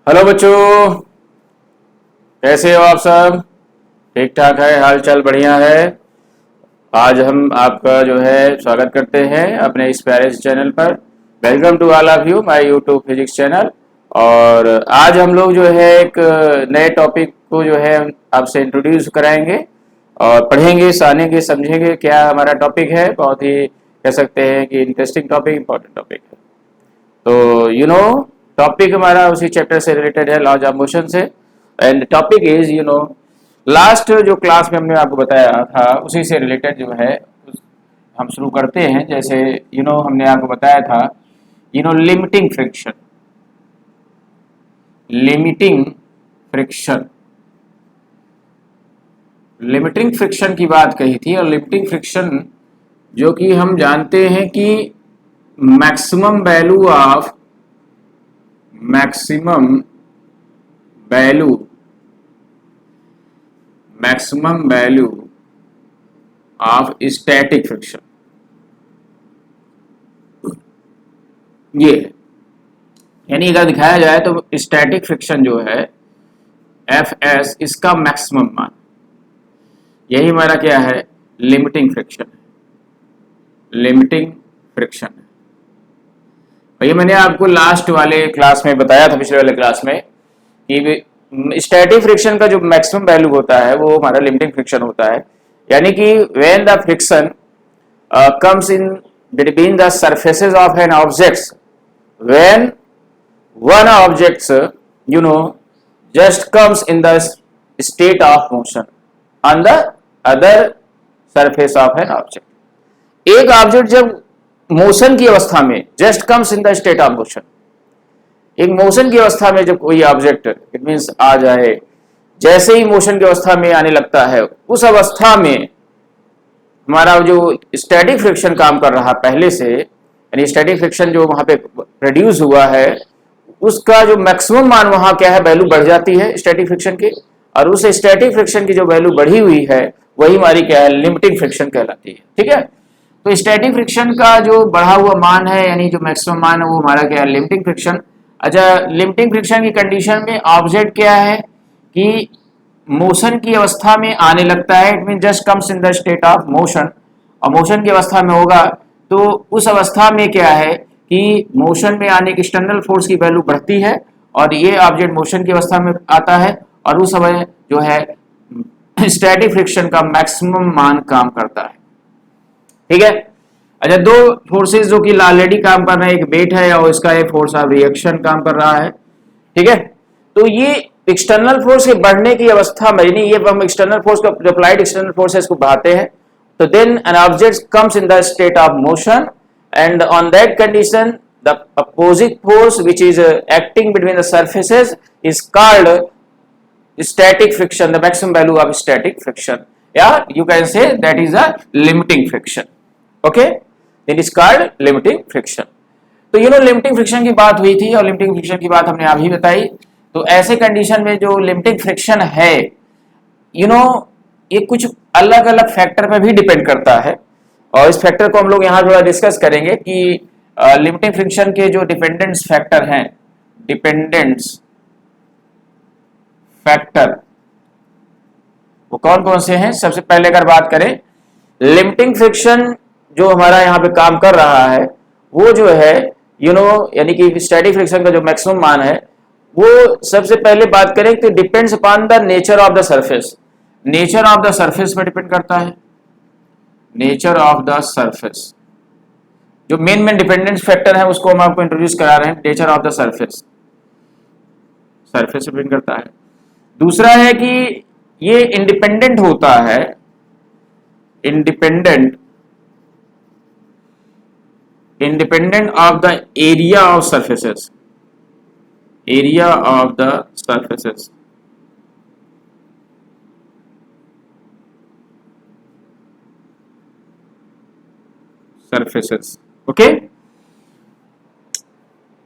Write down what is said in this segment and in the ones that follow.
Hello बच्चों, कैसे हो आप सब? ठीक ठाक है, हाल चाल बढ़िया है। आज हम आपका जो है स्वागत करते हैं अपने इस प्यारे से चैनल पर। Welcome to all of you my YouTube physics channel. और आज हम लोग जो है एक नए टॉपिक को जो है आपसे इंट्रोड्यूस कराएंगे और पढ़ेंगे, जानेंगे, समझेंगे क्या हमारा टॉपिक है। बहुत ही कह सकते हैं कि इंटरेस्टिंग टॉपिक, इंपॉर्टेंट टॉपिक है। तो टॉपिक हमारा उसी चैप्टर से रिलेटेड है, लॉज ऑफ मोशन से। एंड टॉपिक इज लास्ट जो क्लास में हमने आपको बताया था उसी से रिलेटेड जो है हम शुरू करते हैं। जैसे हमने आपको बताया था limiting friction. Limiting friction limiting friction की बात कही थी। और लिमिटिंग फ्रिक्शन जो कि हम जानते हैं कि maximum value of maximum value of static friction, ये है। यानी अगर दिखाया जाए तो स्टैटिक फ्रिक्शन जो है Fs, इसका मैक्सिमम मान, यही हमारा क्या है, लिमिटिंग फ्रिक्शन है। लिमिटिंग फ्रिक्शन है। ये मैंने आपको लास्ट वाले क्लास में बताया था, पिछले वाले क्लास में, कि स्टैटिक फ्रिक्शन का जो मैक्सिमम वैल्यू होता है वो हमारा लिमिटिंग फ्रिक्शन होता है। यानी कि when the friction comes in between the surfaces of an objects, when one objects just comes in the state of motion on the other surface of an object. एक object जब motion की अवस्था में, just comes in the state of motion, एक motion की अवस्था में जब कोई ऑब्जेक्ट इट मींस आ जाए, जैसे ही मोशन की अवस्था में आने लगता है, उस अवस्था में हमारा जो स्टैटिक फ्रिक्शन काम कर रहा पहले से, यानी स्टैटिक फ्रिक्शन जो वहां पे प्रोड्यूस हुआ है उसका जो मैक्सिमम मान वहां क्या है, वैल्यू बढ़ जाती है स्टैटिक फ्रिक्शन की। और उस स्टैटिक फ्रिक्शन की जो वैल्यू बढ़ी हुई है वही हमारी क्या है, लिमिटिंग फ्रिक्शन कहलाती है। ठीक है। तो स्टैटिक फ्रिक्शन का जो बढ़ा हुआ मान है, यानी जो मैक्सिमम मान है, वो हमारा क्या है, लिमिटिंग फ्रिक्शन। अच्छा, लिमिटिंग फ्रिक्शन की कंडीशन में ऑब्जेक्ट क्या है कि मोशन की अवस्था में आने लगता है, it mean just comes in the state of motion. और मोशन की अवस्था में होगा तो उस अवस्था में क्या है कि मोशन में आने की एक्सटर्नल फोर्स की वैल्यू बढ़ती है और ये ऑब्जेक्ट मोशन की अवस्था में आता है और उस समय जो है स्टैटिक फ्रिक्शन का मैक्सिमम मान काम करता है। ठीक है। अच्छा, दो फोर्सेस जो कि ऑलरेडी काम कर रहे हैं, एक वेट है और इसका एक फोर्स ऑफ रिएक्शन काम कर रहा है। ठीक है। तो ये एक्सटर्नल फोर्स के बढ़ने की अवस्था में, यानी ये हम एक्सटर्नल फोर्स का जो अप्लाइड एक्सटर्नल फोर्स है इसको बढ़ाते हैं, तो then an object comes in the state of motion and on that condition the opposite force which is acting between the surfaces is called static friction, the maximum value of static friction. Yeah, you can say that is a limiting friction. Okay, it is called limiting friction. तो limiting friction की बात हुई थी और limiting friction की बात हमने अभी बताई। तो ऐसे कंडीशन में जो limiting friction है, ये कुछ अलग अलग फैक्टर पे भी डिपेंड करता है और इस फैक्टर को हम लोग यहाँ थोड़ा डिस्कस करेंगे कि लिमिटिंग फ्रिक्शन के जो डिपेंडेंस फैक्टर हैं, डिपेंडेंस फैक्टर वो कौन कौन से हैं। सबसे पहले अगर बात करें, लिमिटिंग फ्रिक्शन जो हमारा यहाँ पे काम कर रहा है वो जो है यानी कि स्टैटिक फ्रिक्शन का जो मैक्सिमम मान है, वो सबसे पहले बात करें तो depends upon the nature of the surface. Nature of the surface पर डिपेंड करता है। नेचर ऑफ द सरफेस जो मेन डिपेंडेंस फैक्टर है उसको हम आपको इंट्रोड्यूस करा रहे हैं। Nature of the surface, surface से डिपेंड करता है। दूसरा है कि ये इंडिपेंडेंट होता है, independent of the area of surfaces, area of the surfaces. Surfaces, okay.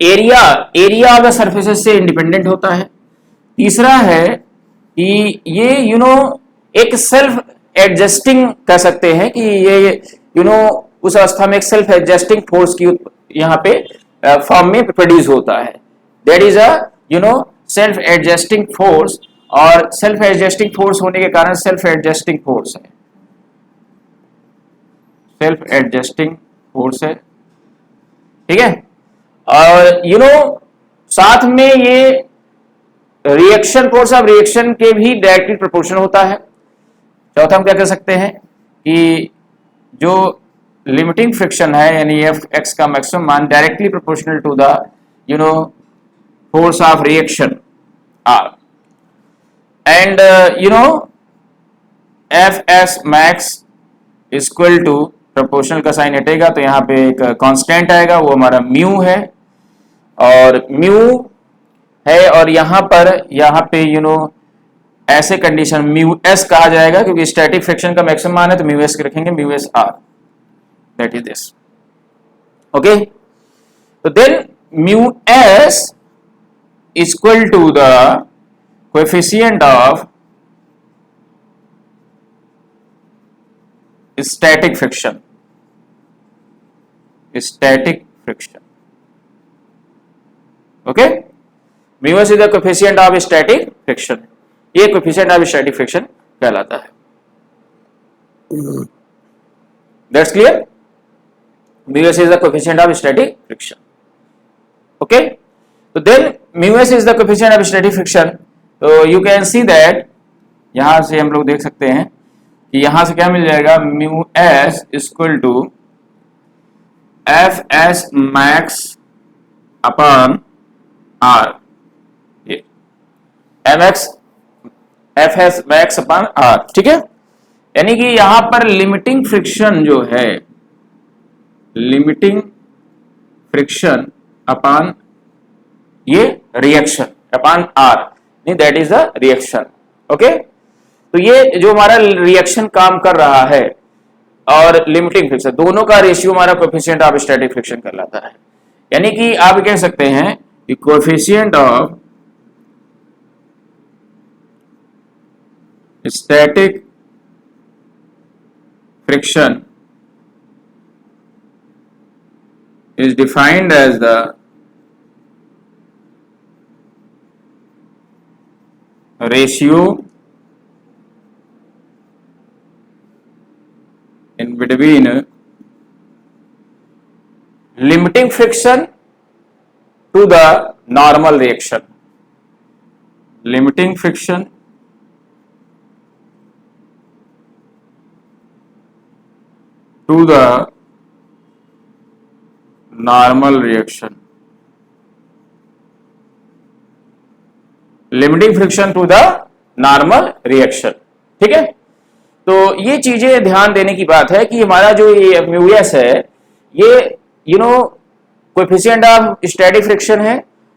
Area of the surfaces से इंडिपेंडेंट होता है। तीसरा है कि ये एक सेल्फ एडजस्टिंग कह सकते हैं कि ये उस अवस्था में एक सेल्फ एडजस्टिंग फोर्स की यहाँ पे फॉर्म में प्रोड्यूस होता है। That is a self adjusting force, और सेल्फ एडजस्टिंग फोर्स होने के कारण सेल्फ एडजस्टिंग फोर्स है, सेल्फ एडजस्टिंग फोर्स है, ठीक है। और साथ में ये रिएक्शन फोर्स ऑफ रिएक्शन के भी डायरेक्टली प्रोपोर्शनल होता है। चौथा हम क्या कह सकते हैं कि जो लिमिटिंग फ्रिक्शन है यानी एफ एक्स का मैक्सिमम मान directly proportional to the force of reaction R, and F S max equal to proportional का साइन हटेगा तो यहाँ पे एक कांस्टेंट आएगा, वो हमारा म्यू है, और म्यू है, और यहाँ पे ऐसे कंडीशन म्यू एस कहा जाएगा क्योंकि स्टैटिक फ्रिक्शन का मैक्सिमम मान है तो म्यू एस रखेंगे, mu S R, that is this, okay. तो then mu S equal to the coefficient of static friction, okay. Mu s is the coefficient of static friction, ये coefficient of static friction कहलाता है। That's clear, mu s is the coefficient of static friction, okay. तो then mu s is the coefficient of static friction, तो you can see that, यहां से हम लोग देख सकते हैं कि यहां से क्या मिल जाएगा, mu S equal to F S max upon R, ये F S max upon R, ठीक है। यानी कि यहां पर लिमिटिंग फ्रिक्शन जो है, लिमिटिंग फ्रिक्शन अपॉन ये रिएक्शन अपॉन आर, नहीं that is the reaction, okay. तो ये जो हमारा रिएक्शन काम कर रहा है और लिमिटिंग फ्रिक्शन दोनों का रेशियो हमारा कोएफिशिएंट ऑफ स्टैटिक फ्रिक्शन कहलाता है। यानी कि आप कह सकते हैं कि coefficient of static friction is defined as the ratio in between limiting friction to the normal reaction, limiting friction to the normal reaction, limiting friction to the normal reaction, ठीक है। तो ये चीजें ध्यान देने की बात है कि हमारा जो ये म्यू एस है ये कोएफिशिएंट ऑफ स्टैटिक फ्रिक्शन है,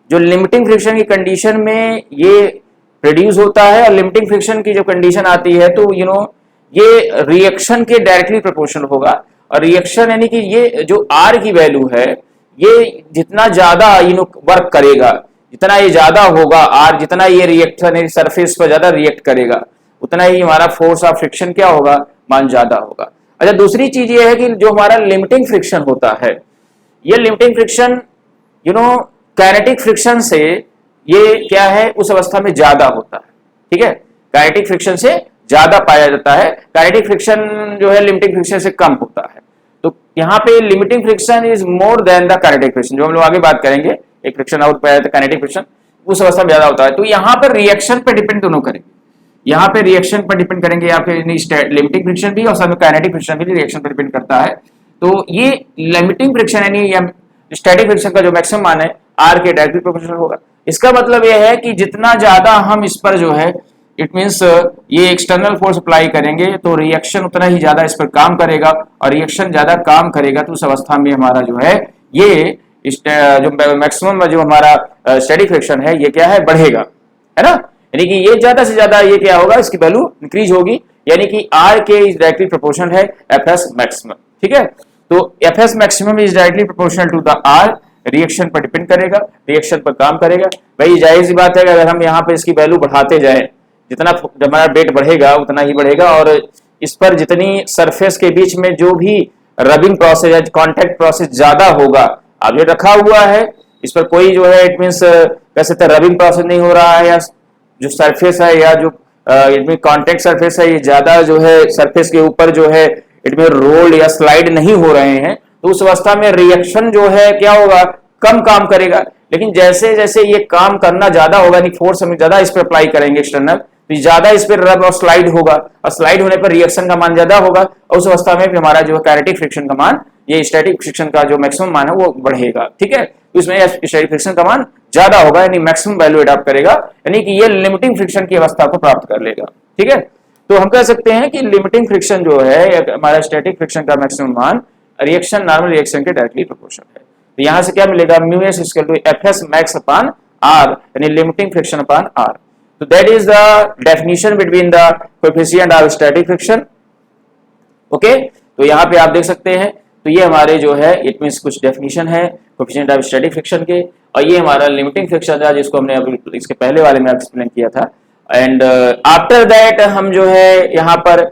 जो लिमिटिंग फ्रिक्शन की कंडीशन में ये प्रोड्यूस होता है, और लिमिटिंग फ्रिक्शन की जो कंडीशन आती है तो ये रिएक्शन के डायरेक्टली प्रोपोर्शनल होगा। और रिएक्शन यानी कि ये जो आर की वैल्यू है ये जितना ज्यादा वर्क करेगा, जितना ये ज्यादा होगा आर, जितना ये रिएक्शन सरफेस पर ज्यादा रिएक्ट करेगा उतना ही हमारा फोर्स ऑफ फ्रिक्शन क्या होगा, मान ज्यादा होगा। अच्छा, दूसरी चीज ये है कि जो हमारा लिमिटिंग फ्रिक्शन होता है, ये लिमिटिंग फ्रिक्शन काइनेटिक फ्रिक्शन से ये क्या है उस अवस्था में ज्यादा होता है, ठीक है। काइनेटिक फ्रिक्शन से ज्यादा पाया जाता है, काइनेटिक फ्रिक्शन जो है लिमिटिंग फ्रिक्शन से कम होता है। तो यहाँ पे limiting friction is more than the kinetic friction, जो हम लोग आगे बात करेंगे, एक फ्रिक्शन आउट पाया जाता है काइनेटिक फ्रिक्शन, उस अवस्था में ज्यादा होता है। तो यहाँ पर रिएक्शन पे डिपेंड दोनों करेंगे, यहाँ पे रिएक्शन पर डिपेंड करेंगे, या फिर लिमिटिंग फ्रिक्शन भी और साथ में काइनेटिक फ्रिक्शन भी रिएक्शन पर डिपेंड करता है। तो ये लिमिटिंग फ्रिक्शन यानी स्टैटिक फ्रिक्शन का जो मैक्सिमम मान है आर के डायरेक्टली प्रोपोर्शनल होगा। इसका मतलब यह है कि जितना ज्यादा हम इस पर जो है इट मींस ये एक्सटर्नल फोर्स अप्लाई करेंगे तो रिएक्शन उतना ही ज्यादा इस पर काम करेगा, और रिएक्शन ज्यादा काम करेगा तो उस अवस्था में हमारा जो है ये जो मैक्सिमम जो हमारा स्टैटिक फ्रिक्शन है ये क्या है, बढ़ेगा, है ना। यानी कि ये ज्यादा से ज्यादा ये क्या होगा, इसकी वैल्यू इंक्रीज होगी, यानी कि आर के इज डायरेक्टली प्रोपोर्शनल है एफ एस मैक्सिमम, ठीक है। तो F S maximum is directly proportional to the R, reaction पर डिपेंड करेगा, रिएक्शन पर काम करेगा। भाई जाहिर सी बात है कि अगर हम यहाँ पे इसकी वैल्यू बढ़ाते जाए, जितना हमारा वेट बढ़ेगा उतना ही बढ़ेगा, और इस पर जितनी सरफेस के बीच में जो भी रबिंग प्रोसेस या कांटेक्ट प्रोसेस ज्यादा होगा, अब ये रखा हुआ है इस पर कोई जो है इट मीन्स कह सकते हैं रबिंग प्रोसेस नहीं हो रहा है, या जो सरफेस है या जो इट मीन कॉन्टेक्ट सरफेस है ये ज्यादा जो है सरफेस के ऊपर जो है इट मीन रोल या स्लाइड नहीं हो रहे हैं, तो उस अवस्था में रिएक्शन जो है क्या होगा, कम काम करेगा। लेकिन जैसे जैसे ये काम करना ज्यादा होगा, यानी फोर्स हम ज्यादा इस पर अप्लाई करेंगे एक्सटर्नल, तो ज्यादा इस पर रब और स्लाइड होगा, और स्लाइड होने पर रिएक्शन का मान ज्यादा होगा, और उस अवस्था में हमारा जो काइनेटिक फ्रिक्शन का मान, ये स्टैटिक फ्रिक्शन का जो मैक्सिमम मान है वो बढ़ेगा। ठीक है, तो इसमें स्टैटिक फ्रिक्शन का मान ज्यादा होगा, यानी मैक्सिमम वैल्यू अडॉप्ट करेगा, यानी कि ये लिमिटिंग फ्रिक्शन की अवस्था को प्राप्त कर लेगा। ठीक है, तो हम कह सकते हैं कि लिमिटिंग फ्रिक्शन जो है हमारा स्टैटिक फ्रिक्शन का मैक्सिमम मान रिएक्शन नॉर्मल रिएक्शन के डायरेक्टली प्रोपोर्शनल है। तो यहां से क्या मिलेगा, mu S equal to F S max upon R, यानी लिमिटिंग फ्रिक्शन अपॉन आर। तो that is the definition between the coefficient of static friction. Okay, तो यहाँ पे आप देख सकते हैं, तो ये हमारे जो है इट मींस कुछ डेफिनेशन है कोएफिशिएंट ऑफ स्टैटिक फ्रिक्शन के, और ये हमारा लिमिटिंग फ्रिक्शन था जिसको हमने अभी इसके पहले वाले में एक्सप्लेन किया था। एंड आफ्टर दैट हम जो है यहाँ पर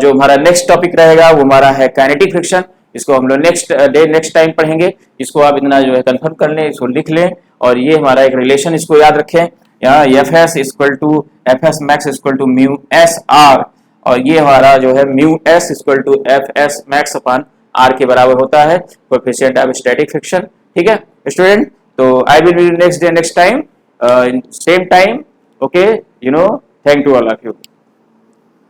जो हमारा नेक्स्ट टॉपिक रहेगा वो हमारा है काइनेटिक फ्रिक्शन। इसको हम लोग नेक्स्ट टाइम पढ़ेंगे। इसको आप इतना जो है कंफर्म कर लें, इसको लिख लें, और ये हमारा एक रिलेशन इसको याद रखें, यहाँ F S equal to F S max equal to mu S R, और ये हमारा जो है mu S equal to F S max upon R के बराबर होता है कोएफिशिएंट ऑफ स्टैटिक फ्रिक्शन। ठीक है स्टूडेंट, तो I will next time same time. Okay, thank to all of you.